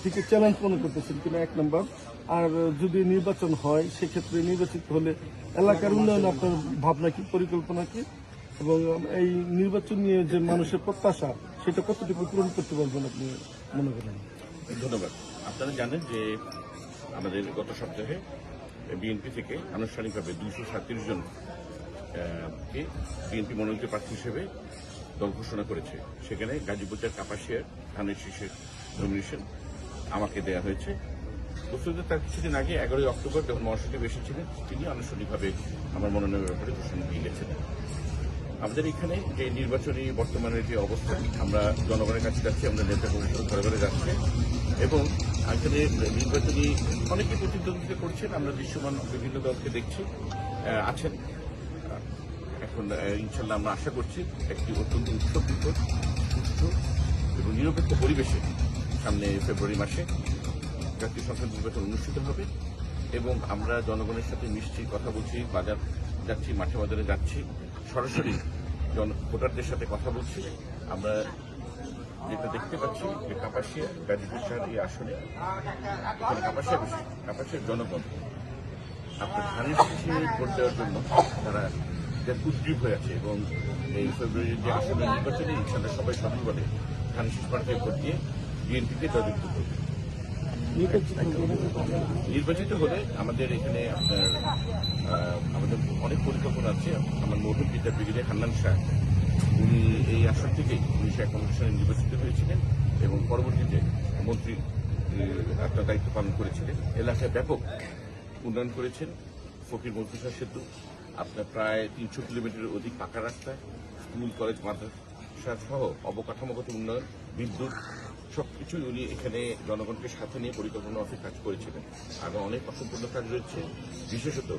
থেকে চ্যালেঞ্জ মনে করতেছেন কিনা, 1 নম্বর। আর যদি নির্বাচন হয় সেক্ষেত্রে নির্বাচিত হলে এলাকার উন্নয়ন আপনার ভাবনা কি, পরিকল্পনা কি, এবং এই নির্বাচন নিয়ে যে মানুষের প্রত্যাশা সেটা কতটুকু পূরণ করতে পারবেন আপনি মনে করেন? ধন্যবাদ। আপনারা জানেন যে আমাদের গত সপ্তাহে বিএনপি থেকে আনুষ্ঠানিকভাবে 237 জন কে বিএনপি মনোনীত প্রার্থী হিসেবে দল ঘোষণা করেছে। সেখানে গাজীপুরের কাপাসিয়ার ধানের শীষের নমিনেশন আমাকে দেওয়া হয়েছে। বস্তুত তার কিছুদিন আগে 11ই অক্টোবর যখন মহাসচিব এসেছিলেন, তিনি আনুষ্ঠানিকভাবে আমার মনোনয়নের ব্যাপারে ঘোষণা দিয়ে গেছেন। আমাদের এখানে যে নির্বাচনী বর্তমানের যে অবস্থা, আমরা জনগণের কাছে যাচ্ছি, আমরা নেতা কর্মীর ঘরে ঘরে যাচ্ছি এবং এখানে নির্বাচনী অনেকে প্রতিদ্বন্দ্বিতা করছেন। আমরা দৃশ্যমান বিভিন্ন দলকে দেখছি আছেন। এখন ইনশাল্লাহ আমরা আশা করছি একটি অত্যন্ত উৎসবমুখর, সুষ্ঠু এবং নিরপেক্ষ পরিবেশে সামনে ফেব্রুয়ারি মাসে জাতীয় সংসদ নির্বাচন অনুষ্ঠিত হবে এবং আমরা জনগণের সাথে মিশছি, কথা বলছি, বাজার যাচ্ছি, মাঠে বাজারে যাচ্ছি, সরাসরি ভোটারদের সাথে কথা বলছি। আমরা যেটা দেখতে পাচ্ছি যে কাপাসিয়া গাজীপুর শহর এই আসনে এখানে কাপাসিয়ার জনগণ আপনার ধানের শীষে ভোট দেওয়ার জন্য তারা উদ্গ্রীব হয়ে আছে এবং এই ফেব্রুয়ারির যে আসনের নির্বাচনে ইনশাল্লাহ সবাই সফলভাবে ধানের শীষ প্রার্থীকে ভোট দিয়ে বিএনপিকে জয়যুক্ত করবে। নির্বাচিত হলে আমাদের এখানে আপনার আমাদের অনেক পরিকল্পনা আছে। আমার মধুর পিতা ব্রিগেডিয়ার হান্নান শাহ, উনি এই আসন থেকেই 1951 সালে নির্বাচিত হয়েছিলেন এবং পরবর্তীতে মন্ত্রী আপনার দায়িত্ব পালন করেছিলেন। এলাকায় ব্যাপক উন্নয়ন করেছেন। ফকির মজলিসা সেতু, আপনার প্রায় 300 কিলোমিটারের অধিক পাকা রাস্তা, স্কুল, কলেজ, মাদ্রাসা সহ অবকাঠামোগত উন্নয়ন, বিদ্যুৎ সবকিছুই উনি এখানে জনগণকে সাথে নিয়ে পরিকল্পনা মাফিক কাজ করেছিলেন। আরো অনেক অসম্পূর্ণ কাজ রয়েছে, বিশেষত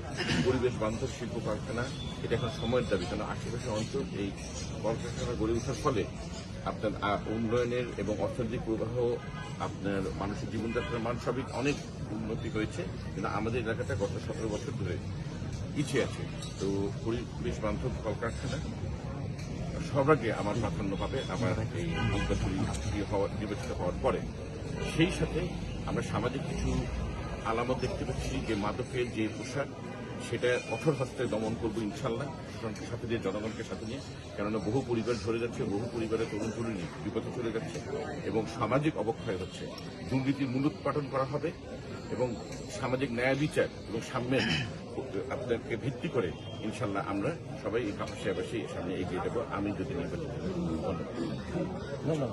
পরিবেশ বান্ধব শিল্প কারখানা। এটা এখন সময়ের দাবি, কারণ আশেপাশে অঞ্চল এই কলকারখানা গড়ে ওঠার ফলে আপনার উন্নয়নের এবং অর্থনৈতিক প্রবাহ, আপনার মানুষের জীবনযাত্রার মান সবই অনেক উন্নতি হয়েছে, কিন্তু আমাদের এলাকাটা গত 17 বছর ধরে পিছিয়ে আছে। তো পরিবেশ বান্ধব কলকারখানা সব আগে আমার প্রাধান্য পাবে আমার এই নির্বাচিত হওয়ার পরে। সেই সাথে আমরা সামাজিক কিছু আলামত দেখতে পাচ্ছি যে মাদকের যে পোশাক, সেটা কঠোর হস্তে দমন করবো ইনশাল্লাহ, প্রশাসনকে সাথে দিয়ে, জনগণকে সাথে নিয়ে। কেননা বহু পরিবার ঝরে যাচ্ছে, বহু পরিবারের তরুণ তরুণী বিপদে চলে যাচ্ছে এবং সামাজিক অবক্ষয় হচ্ছে। দুর্নীতির মূলোৎপাটন করা হবে এবং সামাজিক ন্যায় বিচার এবং সাম্যের আপনাকে ভিত্তি করে ইনশাল্লাহ আমরা সবাই এই কাপাসিয়াবাসী সামনে এগিয়ে যাবো, আমি যদি নির্বাচিত হই। ধন্যবাদ।